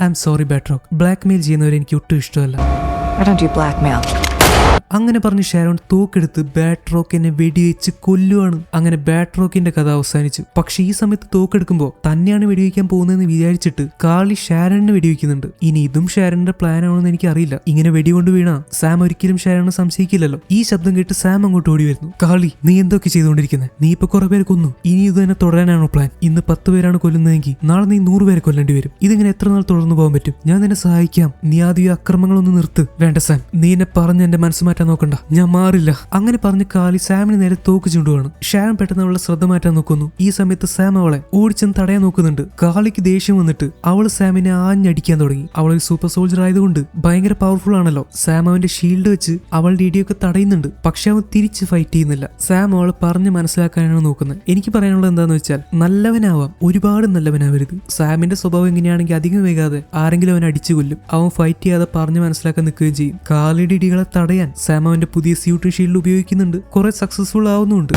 I am sorry ബാട്രോക്ക്, blackmail ചെയ്യുന്നവരെ എനിക്ക് ഒട്ടും ഇഷ്ടമല്ല. I don't do blackmail. അങ്ങനെ പറഞ്ഞ് ഷാരോൺ തോക്കെടുത്ത് ബാട്രോക്കിനെ വെടിവെച്ച് കൊല്ലുവാണ്. അങ്ങനെ ബാട്രോക്കിന്റെ കഥ അവസാനിച്ചു. പക്ഷെ ഈ സമയത്ത് തോക്കെടുക്കുമ്പോൾ തന്നെയാണ് വെടിവെക്കാൻ പോകുന്നതെന്ന് വിചാരിച്ചിട്ട് കാളി ഷാരോണിനെ വെടിവെക്കുന്നുണ്ട്. ഇനി ഇതും ഷാരോണിന്റെ പ്ലാൻ ആണോന്ന് എനിക്ക് അറിയില്ല. ഇങ്ങനെ വെടികൊണ്ട് വീണാ സാം ഒരിക്കലും ഷാരോണിനെ സംശയിക്കില്ലല്ലോ. ഈ ശബ്ദം കേട്ട് സാം അങ്ങോട്ട് ഓടി വരുന്നു. കാളി, നീ എന്തൊക്കെ ചെയ്തുകൊണ്ടിരിക്കുന്നത്? നീ ഇപ്പൊ കുറെ പേരെ കൊന്നു, ഇനി ഇത് തന്നെ തുടരാനാണോ പ്ലാൻ? ഇന്ന് 10 പേരാണ് കൊല്ലുന്നതെങ്കിൽ നാളെ നീ 100 പേരെ കൊല്ലേണ്ടി വരും. ഇതിങ്ങനെ എത്ര നാൾ തുടർന്നു പോകാൻ പറ്റും? ഞാൻ നിന്നെ സഹായിക്കാം. നീ ആദ്യം ഈ അക്രമങ്ങളൊന്ന് നിർത്ത്. വേണ്ട സാം, നീ എന്നെ പറഞ്ഞ് എന്റെ മനസ്സ് മാറ്റാൻ നോക്കണ്ട, ഞാൻ മാറില്ല. അങ്ങനെ പറഞ്ഞ് കാളി സാമിന് നേരെ തോക്ക് ചൂണ്ടുവാണ്. ഷാരോൺ പെട്ടെന്ന് അവളെ ശ്രദ്ധ മാറ്റാൻ നോക്കുന്നു. ഈ സമയത്ത് സാം അവളെ ഓടിച്ചെന്ന് തടയാൻ നോക്കുന്നുണ്ട്. കാളിക്ക് ദേഷ്യം വന്നിട്ട് അവള് സാമിനെ ആഞ്ഞടിക്കാൻ തുടങ്ങി. അവളൊരു സൂപ്പർ സോൾജർ ആയതുകൊണ്ട് ഭയങ്കര പവർഫുൾ ആണല്ലോ. സാം അവന്റെ ഷീൽഡ് വെച്ച് അവളുടെ ഇടിയൊക്കെ തടയുന്നുണ്ട്. പക്ഷെ അവൻ തിരിച്ച് ഫൈറ്റ് ചെയ്യുന്നില്ല. സാം അവളെ പറഞ്ഞ് മനസ്സിലാക്കാനാണ് നോക്കുന്നത്. എനിക്ക് പറയാനുള്ളത് എന്താന്ന് വെച്ചാൽ, നല്ലവനാവാം, ഒരുപാട് നല്ലവനാവരുത്. സാമിന്റെ സ്വഭാവം എങ്ങനെയാണെങ്കിൽ അധികം വൈകാതെ ആരെങ്കിലും അവൻ അടിച്ചു കൊല്ലും. അവൻ ഫൈറ്റ് ചെയ്യാതെ പറഞ്ഞ് മനസ്സിലാക്കാൻ നിൽക്കുകയും ചെയ്യും. കാളിയുടെ ഇടികളെ തടയാൻ സാം അവന്റെ പുതിയ സ്യൂട്ടും ഷീൽഡ് ഉപയോഗിക്കുന്നുണ്ട്. കുറെ സക്സസ്ഫുൾ ആവുന്നുണ്ട്.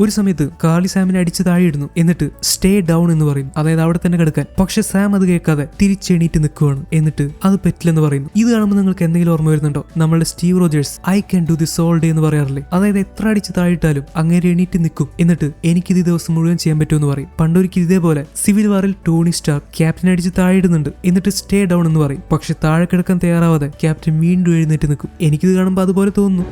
ഒരു സമയത്ത് കാളി സാമിനെ അടിച്ച് താഴെയിടുന്നു. എന്നിട്ട് സ്റ്റേ ഡൗൺ എന്ന് പറയും, അതായത് അവിടെ തന്നെ കിടക്കാൻ. പക്ഷെ സാം അത് കേൾക്കാതെ തിരിച്ചെണീറ്റ് നിൽക്കുവാണ്. എന്നിട്ട് അത് പറ്റില്ലെന്ന് പറയുന്നു. ഇത് കാണുമ്പോൾ നിങ്ങൾക്ക് എന്തെങ്കിലും ഓർമ്മ വരുന്നുണ്ടോ? നമ്മളുടെ Steve Rogers I can do this all day എന്ന് പറയാറില്ലേ? അതായത് എത്ര അടിച്ച് താഴിട്ടാലും അങ്ങനെ എണീറ്റ് നിൽക്കും. എന്നിട്ട് എനിക്കിത് ദിവസം മുഴുവൻ ചെയ്യാൻ പറ്റുമെന്ന് പറയും. പണ്ടൊരിക്കൽ ഇതേപോലെ സിവിൽ വാറിൽ ടോണി സ്റ്റാർക്ക് ക്യാപ്റ്റൻ അടിച്ച് താഴെയിടുന്നുണ്ട്. എന്നിട്ട് സ്റ്റേ ഡൗൺ എന്ന് പറയും. പക്ഷെ താഴെ കിടക്കാൻ തയ്യാറാവാതെ ക്യാപ്റ്റൻ വീണ്ടും എഴുന്നേറ്റ് നിൽക്കും. എനിക്കിത് കാണുമ്പോൾ അതുപോലെ തോന്നുന്നു.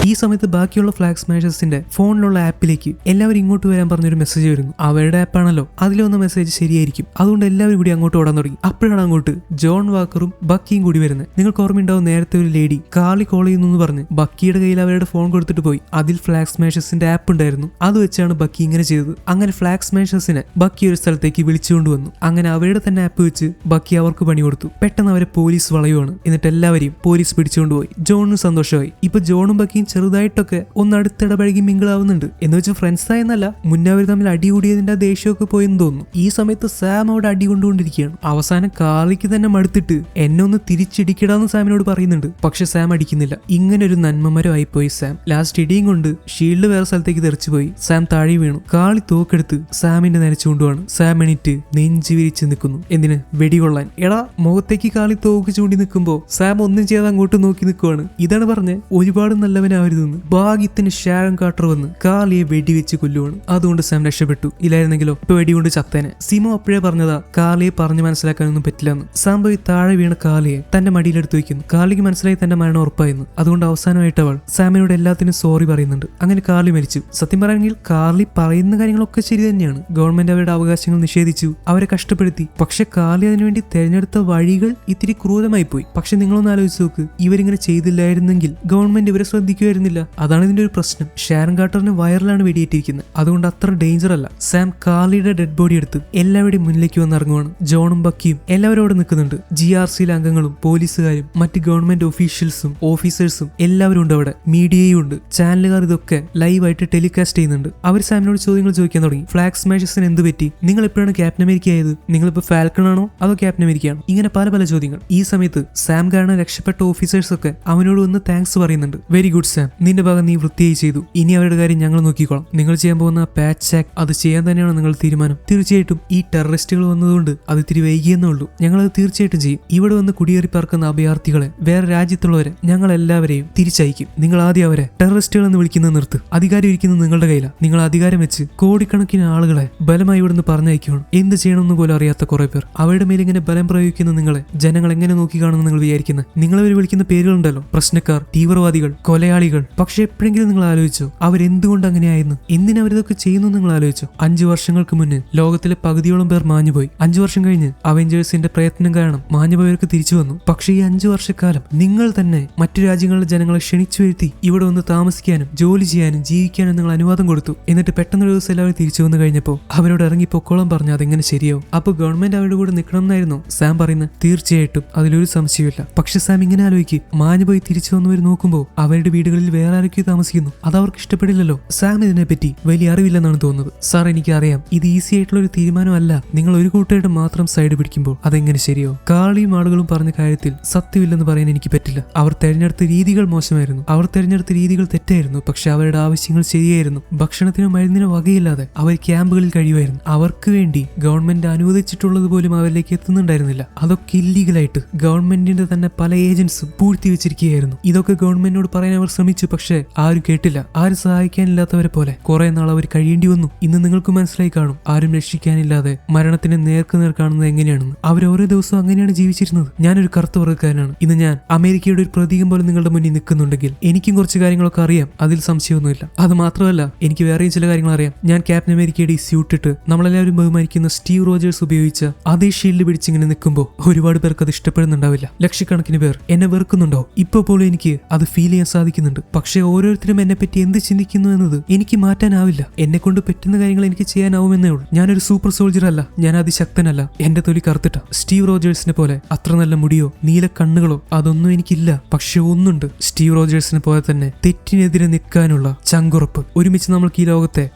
ഈ സമയത്ത് ബാക്കിയുള്ള ഫ്ലാഗ് സ്മാഷേഴ്സിന്റെ ഫോണിലുള്ള ആപ്പിലേക്ക് എല്ലാവരും ഇങ്ങോട്ട് വരാൻ പറഞ്ഞൊരു മെസ്സേജ് വരുന്നു. അവരുടെ ആപ്പാണല്ലോ, അതിൽ വന്ന മെസ്സേജ് ശരിയായിരിക്കും. അതുകൊണ്ട് എല്ലാവരും കൂടി അങ്ങോട്ട് ഓടാൻ തുടങ്ങി. അപ്പോഴാണ് അങ്ങോട്ട് ജോൺ വാക്കറും ബക്കിയും കൂടി വരുന്നത്. നിങ്ങൾക്ക് ഓർമ്മയുണ്ടാവും, നേരത്തെ ഒരു ലേഡി കാളി കോൾ ചെയ്യുന്നു എന്ന് പറഞ്ഞ് ബക്കിയുടെ കയ്യിൽ അവരുടെ ഫോൺ കൊടുത്തിട്ട് പോയി. അതിൽ ഫ്ലാഗ് സ്മാഷേഴ്സിന്റെ ആപ്പ് ഉണ്ടായിരുന്നു. അത് വെച്ചാണ് ബക്കി ഇങ്ങനെ ചെയ്തത്. അങ്ങനെ ഫ്ലാഗ് സ്മാഷേഴ്സിനെ ബക്കി ഒരു സ്ഥലത്തേക്ക് വിളിച്ചുകൊണ്ട് വന്നു. അങ്ങനെ അവരുടെ തന്നെ ആപ്പ് വെച്ച് ബക്കി അവർക്ക് പണി കൊടുത്തു. പെട്ടെന്ന് അവരെ പോലീസ് വളയുവാണ്. എന്നിട്ട് എല്ലാവരെയും പോലീസ് പിടിച്ചുകൊണ്ടുപോയി. ജോണിന് സന്തോഷമായി. ഇപ്പൊ ജോണും ബക്കിയും ചെറുതായിട്ടൊക്കെ ഒന്ന് അടുത്തിടപഴകി മിങ്കിളാവുന്നുണ്ട്. എന്ന് വെച്ചാൽ ഫ്രണ്ട്സ് ആയെന്നല്ല, മുന്നേ അവർ തമ്മിൽ അടികൂടിയതിന്റെ ദേഷ്യമൊക്കെ പോയെന്ന് തോന്നുന്നു. ഈ സമയത്ത് സാം അവിടെ അടി കൊണ്ടുകൊണ്ടിരിക്കുകയാണ്. അവസാനം കാളിക്ക് തന്നെ മടുത്തിട്ട് എന്നെ ഒന്ന് തിരിച്ചിടിക്കടാന്ന് സാമിനോട് പറയുന്നുണ്ട്. പക്ഷെ സാം അടിക്കുന്നില്ല. ഇങ്ങനെ ഒരു നന്മമരമായി പോയി സാം. ലാസ്റ്റ് ഇടിയും കൊണ്ട് ഷീൽഡ് വേറെ സ്ഥലത്തേക്ക് തെറിച്ചുപോയി. സാം താഴെ വീണു. കാളി തോക്കെടുത്ത് സാമിന്റെ നേരെ ചൂണ്ടുവാണ്. സാം എണീറ്റ് നെഞ്ചു വിരിച്ച് നിൽക്കുന്നു. എന്തിന്? വെടികൊള്ളാൻ. എടാ, മുഖത്തേക്ക് കാളി തോക്ക് ചൂണ്ടി നിൽക്കുമ്പോ സാം ഒന്നും ചെയ്യാതെ അങ്ങോട്ട് നോക്കി നിൽക്കുവാണ്. ഇതാണ് പറഞ്ഞ് ഒരുപാട് നല്ലവനാവരുതെന്ന്. ഭാഗ്യത്തിന് ഷാരോൺ കാർട്ടർ വന്ന് കാളിയെ വെടിവെച്ച് കൊല്ലുവാണ്. അതുകൊണ്ട് സാം രക്ഷപ്പെട്ടു. ഇല്ലായിരുന്നെങ്കിലോ ഇപ്പൊ വെടികൊണ്ട് ചത്തേനെ. സിമോ അപ്പോഴേ പറഞ്ഞതാ കാളിയെ പറഞ്ഞ് മനസ്സിലാക്കാനൊന്നും പറ്റില്ലെന്ന്. സാം പോയി താഴെ വീണ കാളിയെ തന്റെ മടിയിലെടുത്ത് വയ്ക്കുന്നു. കാളിക്ക് മനസ്സിലായി തന്റെ മരണം ഉറപ്പായിരുന്നു. അതുകൊണ്ട് അവസാനമായിട്ട് അവൾ സാമിനോട് എല്ലാത്തിനും സോറി പറയുന്നുണ്ട്. അങ്ങനെ കാളി മരിച്ചു. സത്യം പറയുമെങ്കിൽ കാളി പറയുന്ന കാര്യങ്ങളൊക്കെ ശരി തന്നെയാണ്. ഗവൺമെന്റ് അവരുടെ അവകാശങ്ങൾ നിഷേധിച്ചു, അവരെ കഷ്ടപ്പെടുത്തി. പക്ഷെ കാളി അതിനുവേണ്ടി തെരഞ്ഞെടുത്ത വഴികൾ ഇത്തിരി ക്രൂരമായി പോയി. പക്ഷെ നിങ്ങളൊന്ന് ആലോചിച്ച് നോക്ക്, ഇവരിങ്ങനെ ചെയ്തില്ലായിരുന്നെങ്കിൽ ഗവൺമെന്റ് ഇവരെ ശ്രദ്ധിക്കുമായിരുന്നില്ല. അതാണ് ഇതിന്റെ ഒരു പ്രശ്നം. ഷാരോൺ കാർട്ടറിന് വയറിലാണ് വെടിയേറ്റിരിക്കുന്നത്. അതുകൊണ്ട് അത്ര ഡേഞ്ചർ അല്ല. സാം കാളിയുടെ ഡെഡ് ബോഡി എടുത്ത് എല്ലാവരുടെയും മുന്നിലേക്ക് വന്ന് ഇറങ്ങുവാണ്. ജോണും ബക്കിയും എല്ലാവരും അവിടെ നിൽക്കുന്നുണ്ട്. GRCയിലെ അംഗങ്ങളും പോലീസുകാരും മറ്റ് ഗവൺമെന്റ് ഒഫീഷ്യൽസും ഓഫീസേഴ്സും എല്ലാവരും ഉണ്ട് അവിടെ. മീഡിയയും ഉണ്ട്. ചാനലുകാർ ഇതൊക്കെ ലൈവായിട്ട് ടെലികാസ്റ്റ് ചെയ്യുന്നുണ്ട്. അവർ സാമിനോട് ചോദ്യങ്ങൾ ചോദിക്കാൻ തുടങ്ങി. ഫ്ലാഗ് സ്മാഷേഴ്സിന് എന്ത് പറ്റി? നിങ്ങൾ എപ്പോഴാണ് ക്യാപ്റ്റൻ അമേരിക്ക ആയത്? നിങ്ങളിപ്പോ ഫാൽക്കൺ ആണോ അതോ ക്യാപ്റ്റൻ അമേരിക്കയാണോ? ഇങ്ങനെ പല പല ചോദ്യങ്ങൾ. ഈ സമയത്ത് സാം കാരണം രക്ഷപ്പെട്ട ഓഫീസേഴ്സ് ഒക്കെ അവനോട് വന്ന് താങ്ക്സ് പറയുന്നുണ്ട്. വെരി ഗുഡ് സാം, നിന്റെ ഭാഗം നീ വൃത്തിയായി ചെയ്തു. ഇനി അവരുടെ കാര്യം ഞങ്ങൾ നോക്കിക്കോളാം. നിങ്ങൾ ചെയ്യാൻ പോകുന്ന പാച്ച് ആക്ട് അത് ചെയ്യാൻ തന്നെയാണ് നിങ്ങൾ തീരുമാനം? തീർച്ചയായിട്ടും. ഈ ടെററിസ്റ്റുകൾ വന്നതുകൊണ്ട് അത് ഇത്തിരി വൈകിയെന്നേ ഉള്ളൂ. ഞങ്ങളത് തീർച്ചയായിട്ടും ചെയ്യും. ഇവിടെ വന്ന് കുടിയേറി പാർക്കുന്ന അഭയാർത്ഥികളെ, വേറെ രാജ്യത്തുള്ളവരെ ഞങ്ങൾ എല്ലാവരെയും തിരിച്ചയക്കും. നിങ്ങൾ ആദ്യം അവരെ ടെററിസ്റ്റുകൾ എന്ന് വിളിക്കുന്നത് നിർത്ത്. അധികാരം ഇരിക്കുന്നത് നിങ്ങളുടെ കയ്യിലാണ്. നിങ്ങൾ അധികാരം വെച്ച് കോടിക്കണക്കിന് ആളുകളെ ബലമായി ഇവിടുന്ന് പറഞ്ഞയക്കുകയാണ്. എന്ത് ചെയ്യണമെന്ന് പോലും അറിയാത്ത കുറെ പേർ. അവരുടെ മേൽ ഇങ്ങനെ ബലം പ്രയോഗിക്കുന്ന നിങ്ങളെ ജനങ്ങൾ എങ്ങനെ നോക്കി കാണുമെന്ന് നിങ്ങൾ വിചാരിക്കുന്നത്? നിങ്ങളവർ വിളിക്കുന്ന പേരുകളുണ്ടല്ലോ, പ്രശ്നക്കാർ, തീവ്രവാദികൾ, കൊലയാളികൾ, വ്യക്തികൾ. പക്ഷെ എപ്പോഴെങ്കിലും നിങ്ങൾ ആലോചിച്ചോ അവരെന്തുകൊണ്ട് അങ്ങനെയായിരുന്നു? എന്തിനവരിതൊക്കെ ചെയ്യുന്നു നിങ്ങൾ ആലോചിച്ചോ? 5 വർഷങ്ങൾക്ക് മുന്നേ ലോകത്തിലെ പകുതിയോളം പേർ മാഞ്ഞുപോയി. 5 വർഷം കഴിഞ്ഞ് അവെഞ്ചേഴ്സിന്റെ പ്രയത്നം കാരണം മാഞ്ഞുപോയവർക്ക് തിരിച്ചു വന്നു. പക്ഷേ ഈ 5 വർഷക്കാലം നിങ്ങൾ തന്നെ മറ്റു രാജ്യങ്ങളിലെ ജനങ്ങളെ ക്ഷണിച്ചു വരുത്തി ഇവിടെ വന്ന് താമസിക്കാനും ജോലി ചെയ്യാനും ജീവിക്കാനും നിങ്ങൾ അനുവാദം കൊടുത്തു. എന്നിട്ട് പെട്ടെന്നൊരു ദിവസം എല്ലാവരും തിരിച്ചു വന്നു കഴിഞ്ഞപ്പോൾ അവരോട് ഇറങ്ങി പൊക്കോളം പറഞ്ഞു അതെങ്ങനെ ശരിയാവും? അപ്പൊ ഗവൺമെന്റ് അവരുടെ കൂടെ നിൽക്കണം എന്നായിരുന്നു സാം പറയുന്നത്? തീർച്ചയായിട്ടും അതിലൊരു സംശയമില്ല. പക്ഷെ സാം ഇങ്ങനെ ആലോചിക്കും, മാഞ്ഞുപോയി തിരിച്ചു വന്നവർ നോക്കുമ്പോൾ അവരുടെ വീടുകളിൽ വേറെ ആരൊക്കെ താമസിക്കുന്നു. അത് അവർക്ക് ഇഷ്ടപ്പെടില്ലല്ലോ. സാം ഇതിനെപ്പറ്റി വലിയ അറിവില്ലെന്നാണ് തോന്നുന്നത്. സാർ എനിക്കറിയാം ഇത് ഈസി ആയിട്ടുള്ള ഒരു തീരുമാനമല്ല. നിങ്ങൾ ഒരു കൂട്ടരുടെ മാത്രം സൈഡ് പിടിക്കുമ്പോൾ അതെങ്ങനെ ശരിയോ? കാളിയും ആളുകളും പറഞ്ഞ കാര്യത്തിൽ സത്യമില്ലെന്ന് പറയാൻ എനിക്ക് പറ്റില്ല. അവർ തെരഞ്ഞെടുത്ത രീതികൾ മോശമായിരുന്നു, അവർ തെരഞ്ഞെടുത്ത രീതികൾ തെറ്റായിരുന്നു. പക്ഷെ അവരുടെ ആവശ്യങ്ങൾ ശരിയായിരുന്നു. ഭക്ഷണത്തിനോ മരുന്നിനോ വകയില്ലാതെ അവർ ക്യാമ്പുകളിൽ കഴിയുമായിരുന്നു. അവർക്ക് വേണ്ടി ഗവൺമെന്റ് അനുവദിച്ചിട്ടുള്ളത് പോലും അവരിലേക്ക് എത്തുന്നുണ്ടായിരുന്നില്ല. അതൊക്കെ ഇല്ലീഗലായിട്ട് ഗവൺമെന്റിന്റെ തന്നെ പല ഏജൻസും പൂഴ്ത്തി വെച്ചിരിക്കുകയായിരുന്നു. ഇതൊക്കെ ഗവൺമെന്റിനോട് പറയാൻ അവർ ശ്രമിച്ചു. പക്ഷെ ആരും കേട്ടില്ല. ആരും സഹായിക്കാനില്ലാത്തവരെ പോലെ കുറെ നാൾ അവർ കഴിയേണ്ടി വന്നു. ഇന്ന് നിങ്ങൾക്ക് മനസ്സിലായി കാണും ആരും രക്ഷിക്കാനില്ലാതെ മരണത്തിന് നേർക്കുനേർ കാണുന്നത് എങ്ങനെയാണെന്ന്. അവർ ഓരോ ദിവസവും അങ്ങനെയാണ് ജീവിച്ചിരുന്നത്. ഞാനൊരു കറുത്ത വർഗ്ഗക്കാരനാണ്. ഇന്ന് ഞാൻ അമേരിക്കയുടെ ഒരു പ്രതീകം പോലെ നിങ്ങളുടെ മുന്നിൽ നിൽക്കുന്നുണ്ടെങ്കിൽ എനിക്കും കുറച്ച് കാര്യങ്ങളൊക്കെ അറിയാം. അതിൽ സംശയമൊന്നുമില്ല. അത് മാത്രമല്ല എനിക്ക് വേറെയും ചില കാര്യങ്ങൾ അറിയാം. ഞാൻ ക്യാപ്റ്റൻ അമേരിക്കയുടെ ഈ സ്യൂട്ട് ഇട്ട് നമ്മളെല്ലാവരും ബഹുമാനിക്കുന്ന സ്റ്റീവ് റോജേഴ്സ് ഉപയോഗിച്ച അതേ ഷീൽഡ് പിടിച്ചിങ്ങനെ നിൽക്കുമ്പോൾ ഒരുപാട് പേർക്ക് അത് ഇഷ്ടപ്പെടുന്നുണ്ടാവില്ല. ലക്ഷക്കണക്കിന് പേർ എന്നെ വെറുക്കുന്നുണ്ടോ? ഇപ്പൊ പോലും എനിക്ക് അത് ഫീൽ ചെയ്യാൻ സാധിക്കുന്നുണ്ട്. പക്ഷെ ഓരോരുത്തരും എന്നെ പറ്റി എന്ത് ചിന്തിക്കുന്നു എന്നത് എനിക്ക് മാറ്റാനാവില്ല. എന്നെ കൊണ്ട് പറ്റുന്ന കാര്യങ്ങൾ എനിക്ക് ചെയ്യാനാവുമെന്നേ ഉള്ളൂ. ഞാനൊരു സൂപ്പർ സോൾജർ അല്ല, ഞാൻ അതിശക്തനല്ല. എന്റെ തൊലി കറുത്തിട്ട. സ്റ്റീവ് റോജേഴ്സിനെ പോലെ അത്ര നല്ല മുടിയോ നീല കണ്ണുകളോ അതൊന്നും എനിക്കില്ല. പക്ഷെ ഒന്നുണ്ട്, സ്റ്റീവ് റോജേഴ്സിനെ പോലെ തന്നെ തെറ്റിനെതിരെ നിൽക്കാനുള്ള ചങ്കുറപ്പ്. ഒരുമിച്ച് നമ്മൾക്ക് ഈ ലോകത്തെ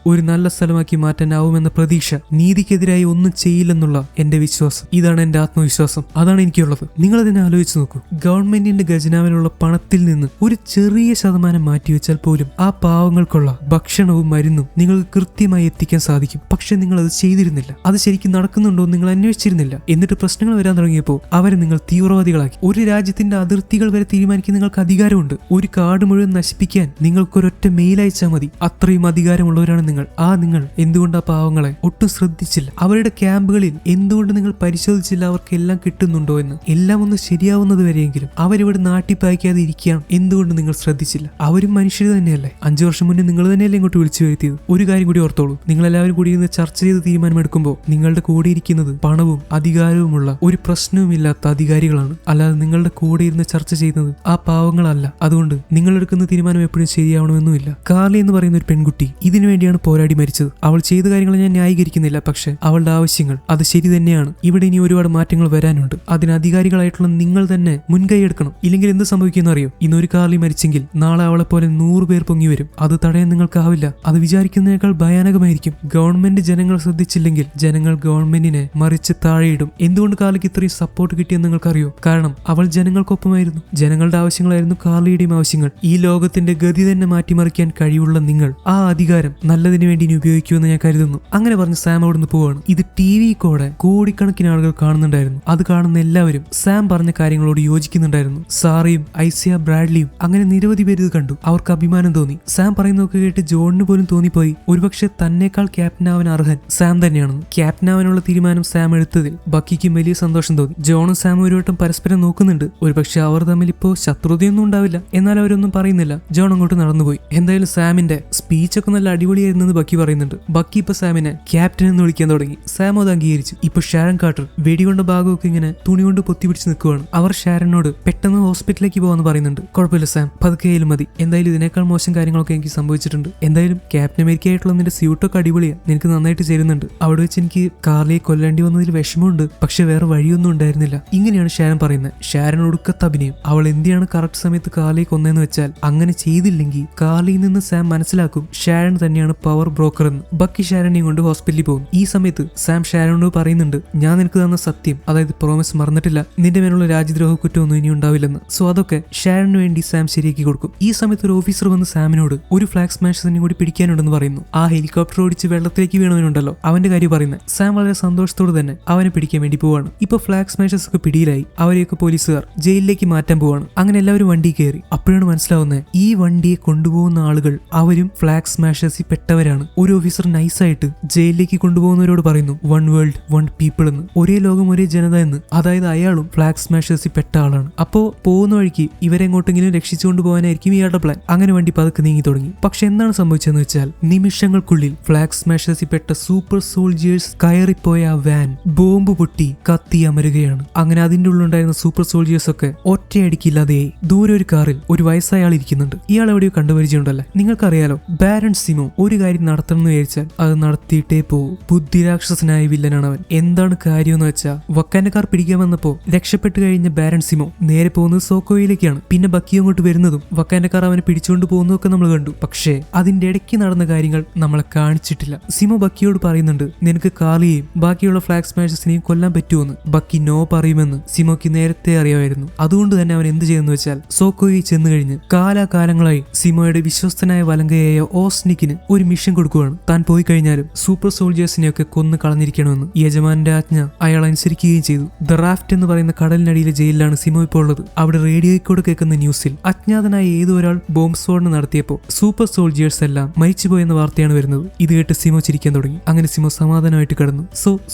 ഒരു നല്ല സ്ഥലമാക്കി മാറ്റാനാവുമെന്ന പ്രതീക്ഷ, നീതിക്കെതിരായി ഒന്നും ചെയ്യില്ലെന്നുള്ള എന്റെ വിശ്വാസം. ഇതാണ് എന്റെ ആത്മവിശ്വാസം. അതാണ് എനിക്കുള്ളത്. നിങ്ങൾ അതിനെ ആലോചിച്ച് നോക്കൂ. ഗവൺമെന്റിന്റെ ഖജനാവിലുള്ള പണത്തിൽ നിന്ന് ഒരു ചെറിയ ശതമാനം മാറ്റിവെച്ചാൽ പോലും ആ പാവങ്ങൾക്കുള്ള ഭക്ഷണവും മരുന്നും നിങ്ങൾക്ക് കൃത്യമായി എത്തിക്കാൻ സാധിക്കും. പക്ഷെ നിങ്ങൾ അത് ചെയ്തിരുന്നില്ല. അത് ശരിക്കും നടക്കുന്നുണ്ടോ നിങ്ങൾ അന്വേഷിച്ചിരുന്നില്ല. എന്നിട്ട് പ്രശ്നങ്ങൾ വരാൻ തുടങ്ങിയപ്പോൾ അവരെ നിങ്ങൾ തീവ്രവാദികളാക്കി. ഒരു രാജ്യത്തിന്റെ അതിർത്തികൾ വരെ തീരുമാനിക്കാൻ നിങ്ങൾക്ക് അധികാരമുണ്ട്. ഒരു കാട് മുഴുവൻ നശിപ്പിക്കാൻ നിങ്ങൾക്കൊരൊറ്റ മെയിൽ അയച്ചാൽ മതി. അത്രയും അധികാരമുള്ളവരാണ് നിങ്ങൾ. നിങ്ങൾ എന്തുകൊണ്ട് ആ പാവങ്ങളെ ഒട്ടും ശ്രദ്ധിച്ചില്ല? അവരുടെ ക്യാമ്പുകളിൽ എന്തുകൊണ്ട് നിങ്ങൾ പരിശോധിച്ചില്ല അവർക്ക് എല്ലാം കിട്ടുന്നുണ്ടോ എന്ന്? എല്ലാം ഒന്ന് ശരിയാവുന്നത് വരെയെങ്കിലും അവരിവിടെ നാട്ടിപ്പായിക്കാതെ ഇരിക്കാൻ എന്തുകൊണ്ട് നിങ്ങൾ ശ്രദ്ധിച്ചില്ല? അവരും മനുഷ്യർ തന്നെയല്ലേ? 5 വർഷം മുന്നേ നിങ്ങൾ തന്നെയല്ലേ ഇങ്ങോട്ട് വിളിച്ചു വരുത്തിയത്? ഒരു കാര്യം കൂടി ഓർത്തോളൂ. നിങ്ങൾ എല്ലാവരും കൂടി ഇരുന്ന് ചർച്ച ചെയ്ത് തീരുമാനമെടുക്കുമ്പോൾ നിങ്ങളുടെ കൂടെ ഇരിക്കുന്നത് പണവും അധികാരവുമുള്ള ഒരു പ്രശ്നവുമില്ലാത്ത അധികാരികളാണ്. അല്ലാതെ നിങ്ങളുടെ കൂടെ ഇരുന്ന് ചർച്ച ചെയ്യുന്നത് ആ പാവങ്ങളല്ല. അതുകൊണ്ട് നിങ്ങൾ എടുക്കുന്ന തീരുമാനം എപ്പോഴും ശരിയാവണമെന്നുമില്ല. കാർലി എന്ന് പറയുന്ന ഒരു പെൺകുട്ടി ഇതിനു വേണ്ടിയാണ് പോരാടി മരിച്ചത്. അവൾ ചെയ്ത കാര്യങ്ങൾ ഞാൻ ന്യായീകരിക്കുന്നില്ല. പക്ഷെ അവളുടെ ആവശ്യങ്ങൾ അത് ശരി തന്നെയാണ്. ഇവിടെ ഇനി ഒരുപാട് മാറ്റങ്ങൾ വരാനുണ്ട്. അതിന് അധികാരികളായിട്ടുള്ള നിങ്ങൾ തന്നെ മുൻകൈ എടുക്കണം. ഇല്ലെങ്കിൽ എന്ത് സംഭവിക്കുമെന്ന് അറിയോ? ഇന്നൊരു കാർലി മരിച്ചെങ്കിൽ നാളെ അവളെ പോലെ 100 പേർ പൊങ്ങി വരും. അത് തടയാൻ നിങ്ങൾക്കാവില്ല. അത് വിചാരിക്കുന്നതിനേക്കാൾ ഭയാനകമായിരിക്കും. ഗവൺമെന്റ് ജനങ്ങൾ ശ്രദ്ധിച്ചില്ലെങ്കിൽ ജനങ്ങൾ ഗവൺമെന്റിനെ മറിച്ച് താഴെയിടും. എന്തുകൊണ്ട് കാർലിക്ക് ഇത്രയും സപ്പോർട്ട് കിട്ടിയെന്ന് നിങ്ങൾക്കറിയോ? കാരണം അവൾ ജനങ്ങൾക്കൊപ്പമായിരുന്നു. ജനങ്ങളുടെ ആവശ്യങ്ങളായിരുന്നു കാർലിയുടെയും ആവശ്യങ്ങൾ. ഈ ലോകത്തിന്റെ ഗതി തന്നെ മാറ്റിമറിക്കാൻ കഴിവുള്ള നിങ്ങൾ ആ അധികാരം നല്ലതിന് വേണ്ടി ഇനി ഉപയോഗിക്കുമെന്ന് ഞാൻ കരുതുന്നു. അങ്ങനെ പറഞ്ഞ് സാം അവിടുന്ന് പോവാണ്. ഇത് TV കൂടെ കോടിക്കണക്കിന് ആളുകൾ കാണുന്നുണ്ടായിരുന്നു. അത് കാണുന്ന എല്ലാവരും സാം പറഞ്ഞ കാര്യങ്ങളോട് യോജിക്കുന്നുണ്ടായിരുന്നു. സാറയും ഐസിയ ബ്രാഡ്ലിയും അങ്ങനെ നിരവധി പേര് ഇത് കണ്ടു. അവർക്ക് അഭിമാനം തോന്നി. സാം പറയുന്നതൊക്കെ കേട്ട് ജോണിന് പോലും തോന്നിപ്പോയി ഒരുപക്ഷെ തന്നേക്കാൾ ക്യാപ്റ്റൻ ആവാൻ അർഹൻ സാം തന്നെയാണെന്ന്. ക്യാപ്റ്റൻ ആവാനുള്ള തീരുമാനം സാം എടുത്തതിൽ ബക്കിക്കും വലിയ സന്തോഷം തോന്നി. ജോണും സാമും ഒരു വട്ടം പരസ്പരം നോക്കുന്നുണ്ട്. ഒരുപക്ഷെ അവർ തമ്മിൽ ഇപ്പോ ശത്രുതയൊന്നും ഉണ്ടാവില്ല. എന്നാൽ അവരൊന്നും പറയുന്നില്ല. ജോൺ അങ്ങോട്ട് നടന്നുപോയി. എന്തായാലും സാമിന്റെ സ്പീച്ചൊക്കെ നല്ല അടിപൊളിയായിരുന്നെന്ന് ബക്കി പറയുന്നുണ്ട്. ബക്കി ഇപ്പൊ സാമിനെ ക്യാപ്റ്റൻ എന്ന് വിളിക്കാൻ തുടങ്ങി. സാം അത് അംഗീകരിച്ചു. ഇപ്പൊ ഷാരൻ കാർട്ടർ വെടികൊണ്ട ഭാഗമൊക്കെ ഇങ്ങനെ തുണി കൊണ്ട് പൊത്തിപ്പിടിച്ച് നിൽക്കുവാണ്. അവർ ഷാരനോട് പെട്ടെന്ന് ഹോസ്പിറ്റലിലേക്ക് പോകാന്ന് പറയുന്നുണ്ട്. കുഴപ്പമില്ല സാം, പതുക്കെയാലും മതി. എന്തായാലും ഇതിനേക്കാൾ മോശം കാര്യങ്ങളൊക്കെ എനിക്ക് സംഭവിച്ചിട്ടുണ്ട്. എന്തായാലും ക്യാപ്റ്റൻ അമേരിക്ക ആയിട്ടുള്ള നിന്റെ സ്യൂട്ടൊക്കെ അടിപൊളിയാണ്, നിനക്ക് നന്നായിട്ട് ചേരുന്നുണ്ട്. അവിടെ വെച്ച് എനിക്ക് കാർലിയെ കൊല്ലേണ്ടി വന്നതിൽ വിഷമമുണ്ട്. പക്ഷെ വേറെ വഴിയൊന്നും ഉണ്ടായിരുന്നില്ല. ഇങ്ങനെയാണ് ഷാരൻ പറയുന്നത്. ഷാരൻ ഒടുക്കത്തെ അഭിനയം. അവൾ എന്തിനാണ് കറക്റ്റ് സമയത്ത് കാർലിയെ കൊന്നതെന്ന് വെച്ചാൽ അങ്ങനെ ചെയ്തില്ലെങ്കിൽ കാർലിയിൽ നിന്ന് സാം മനസ്സിലാക്കും ഷാരൻ തന്നെയാണ് പവർ ബ്രോക്കർ എന്ന്. ബക്കി ഷാരനെയും കൊണ്ട് ഹോസ്പിറ്റലിൽ പോകും. ഈ സമയത്ത് സാം ഷാരനോട് പറയുന്നുണ്ട്, ഞാൻ നിനക്ക് തന്ന സത്യം, അതായത് പ്രോമിസ് മറന്നിട്ടില്ല. നിന്റെ മേലുള്ള രാജ്യദ്രോഹ കുറ്റമൊന്നും ഇനി ഉണ്ടാവില്ലെന്ന്. സോ അതൊക്കെ ഷാരന് വേണ്ടി സാം ശരിയാക്കി കൊടുക്കും. ഈ സമയത്ത് ഒരു ഓഫീസർ വന്ന് സാമിനോട് ഒരു ഫ്ലാഗ് സ്മാഷറിനെ കൂടി പിടിക്കാനുണ്ടെന്ന് പറയുന്നു. ആ ഹെലികോപ്റ്റർ ഓടിച്ച് വെള്ളത്തിലേക്ക് വീണവനുണ്ടല്ലോ അവന്റെ കാര്യം പറയുന്നത്. സാം വളരെ സന്തോഷത്തോടെ തന്നെ അവനെ പിടിക്കാൻ വേണ്ടി പോവാണ്. ഇപ്പൊ ഫ്ലാഗ് സ്മാഷേഴ്സ് ഒക്കെ പിടിയിലായി. അവരെയൊക്കെ പോലീസുകാർ ജയിലിലേക്ക് മാറ്റാൻ പോവാണ്. അങ്ങനെ എല്ലാവരും വണ്ടി കയറി. അപ്പോഴാണ് മനസ്സിലാവുന്നത് ഈ വണ്ടിയെ കൊണ്ടുപോകുന്ന ആളുകൾ അവരും ഫ്ലാഗ് സ്മാഷേഴ്സിൽ പെട്ടവരാണ്. ഒരു ഓഫീസർ നൈസായിട്ട് ജയിലിലേക്ക് കൊണ്ടുപോകുന്നവരോട് പറയുന്നു 1 വേൾഡ് 1 പീപ്പിൾ എന്ന്, ഒരേ ലോകം ഒരേ ജനത എന്ന്. അതായത് അയാളും ഫ്ലാഗ് സ്മാഷേഴ്സിൽ പെട്ട ആളാണ്. അപ്പോ പോകുന്ന വഴിക്ക് ഇവരെങ്ങോട്ടെങ്കിലും രക്ഷിച്ചുകൊണ്ട് പോകാനായിരിക്കും ഇയാളുടെ പ്ലാൻ. അങ്ങനെ വണ്ടി പതുക്കെ നീങ്ങി തുടങ്ങി. പക്ഷെ എന്താണ് സംഭവിച്ചതെന്ന് വെച്ചാൽ നിമിഷങ്ങൾക്കുള്ളിൽ ഫ്ലാഗ് സ്മാഷേഴ്സിൽ പെട്ട സൂപ്പർ സോൾജിയേഴ്സ് കയറിപ്പോയ ആ വാൻ ബോംബ് പൊട്ടി കത്തി അമരുകയാണ്. അങ്ങനെ അതിന്റെ ഉള്ളിലുണ്ടായിരുന്ന സൂപ്പർ സോൾജിയേഴ്സ് ഒക്കെ ഒറ്റയടിക്കില്ലാതെയായി. ദൂരെ ഒരു കാറിൽ ഒരു വയസ്സായ ആൾ ഇരിക്കുന്നുണ്ട്. ഇയാൾ എവിടെയോ കണ്ടുപരിചയമുണ്ടല്ലേ? നിങ്ങൾക്കറിയാലോ, ബാരൺ സിമോ ഒരു കാര്യം നടത്തണം എന്ന് വിചാരിച്ചാൽ അത് നടത്തിയിട്ടേ പോകൂ. ബുദ്ധിരാക്ഷസനായ വില്ലനാണ് അവൻ. എന്താണ് കാര്യമെന്ന് വെച്ചാൽ വക്കാന്റെ കാർ പിടിക്കാൻ വന്നപ്പോ രക്ഷപ്പെട്ടു കഴിഞ്ഞ ബാരൺ സിമോ നേരെ പോകുന്നത് സോക്കോയിലേക്കാണ്. പിന്നെ ബക്കി അങ്ങോട്ട് വരുന്നതും വക്കാന്റെ കാർ അവനെ പിടിച്ചുകൊണ്ട് പോകുന്നതൊക്കെ നമ്മൾ കണ്ടു. പക്ഷേ അതിന്റെ ഇടയ്ക്ക് നടന്ന കാര്യങ്ങൾ നമ്മളെ കാണിച്ചിട്ടില്ല. സിമോ ബക്കിയോട് പറയുന്നുണ്ട്, നിനക്ക് കാളിയെയും ബാക്കിയുള്ള ഫ്ലാഗ് സ്മാഷേഴ്സിനെയും കൊല്ലാൻ പറ്റുമെന്ന്. ബക്കി നോ പറയുമെന്ന് സിമോക്ക് നേരത്തെ അറിയാമായിരുന്നു. അതുകൊണ്ട് തന്നെ അവൻ എന്ത് ചെയ്തെന്ന് വെച്ചാൽ സോക്കോയിൽ ചെന്ന് കഴിഞ്ഞ് കാലാകാലങ്ങളായി സിമോയുടെ വിശ്വസ്തനായ വലങ്കയായ ഓസ്നിക്കിന് ഒരു മിഷൻ കൊടുക്കുകയാണ്. താൻ പോയി കഴിഞ്ഞാലും സൂപ്പർ സോൾജേഴ്സിനെയൊക്കെ കൊന്നു കളഞ്ഞിരിക്കണമെന്ന്. യജമാന്റെ ആജ്ഞ അയാൾ അനുസരിക്കുകയും ചെയ്തു. ദ റാഫ്റ്റ് എന്ന് പറയുന്ന കടലിനടിയിലെ ജയിലിലാണ് സിമോ ഇപ്പോൾ ഉള്ളത്. അവിടെ റേഡിയോയിലൂടെ കേൾക്കുന്ന ന്യൂസിൽ അജ്ഞാതനായ ഏതോ ഒരാൾ ബോംബ് സ്ഫോടനം നടത്തിയപ്പോൾ സൂപ്പർ സോൾജിയേഴ്സ് എല്ലാം മരിച്ചുപോയെന്ന വാർത്തയാണ് വരുന്നത്. ഇത് കേട്ട് സിമോ ചിരിക്കാൻ തുടങ്ങി. അങ്ങനെ സിമോ സമാധാനമായിട്ട് കിടന്നു.